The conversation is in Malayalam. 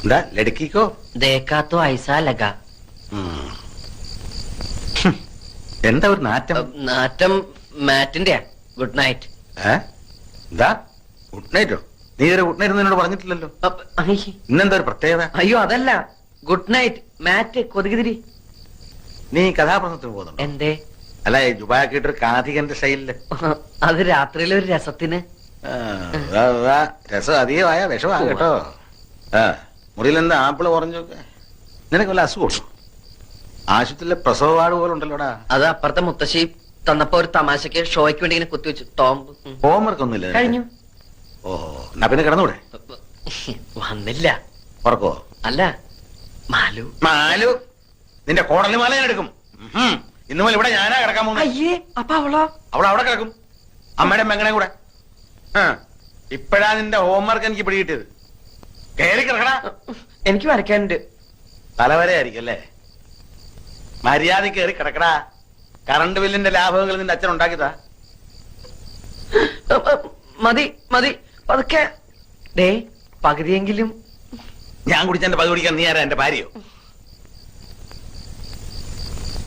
എന്താ ലടുക്കിക്കോ ദേക്കാത്തോ ഐസാ ലഗ. എന്താ ഒരു നാറ്റം? നാറ്റം മാറ്റിന്റെ. Good night. എന്താ ഗുഡ് നൈറ്റോ? നീ ഇതുവരെ ഗുഡ് നൈറ്റ് എന്നോട് പറഞ്ഞിട്ടില്ലല്ലോ. ഇന്നെന്താ ഒരു പ്രത്യേകത? അയ്യോ അതല്ല, ഗുഡ് നൈറ്റ് മാറ്റ് കൊതുകുതിരി. നീ കഥാപ്രസംഗത്തിന് പോകുന്നുണ്ടോ? എന്തേ? അല്ല ജുബാക്കിട്ടൊരു കാഥികന്റെ സ്റ്റൈലില്. അത് രാത്രിയിലെ ഒരു രസത്തിന്. രസം അധികമായ വിഷമാ കേട്ടോ. മുറിയിൽ എന്താ ആപ്പിള് കുറഞ്ഞൊക്കെ? നിനക്ക് വല്ല അസുഖം? ആശുപത്രിയിലെ പ്രസവ വാർഡ് പോലെ ഉണ്ടല്ലോടാ. അത് അപ്പുറത്തെ മുത്തശ്ശി തന്നപ്പോ ഒരു തമാശക്ക് ഷോയ്ക്ക് വേണ്ടി ഇങ്ങനെ കുത്തിവെച്ചു. ടോംബ് ഹോംവർക്ക് ഒന്നുമില്ല കഴിഞ്ഞു. ഓഹോ, എന്നാ പിന്നെ കിടന്നൂടെ? വന്നില്ല. ഉറക്കോ? അല്ല, മാലു. മാലു നിന്റെ കോടലി മാല ഞാൻ എടുക്കും. ഇന്നു മുതൽ ഇവിടെ ഞാനാ കിടക്കാൻ പോകുന്നത്. അയ്യേ, അപ്പൊ അവളോ? അവിടെ കിടക്കും, അമ്മയുടെ മെങ്ങനെ കൂടെ. ഇപ്പഴാ നിന്റെ ഹോംവർക്ക് എനിക്ക് പിടികിട്ടിയത്. കയറി കിടക്കടാ. എനിക്ക് വരയ്ക്കാനുണ്ട്. തലവരെയായിരിക്കും അല്ലേ? മര്യാദ കയറി കിടക്കടാ. കറണ്ട് ബില്ലിന്റെ ലാഭങ്ങൾ നിന്റെ അച്ഛൻ ഉണ്ടാക്കിയതാ. മതി മതി, പതുക്കെ. പകുതിയെങ്കിലും. ഞാൻ കുടിച്ചെന്റെ പകുതി കുടിക്കാൻ നീ ആരാ? എന്റെ ഭാര്യയോ?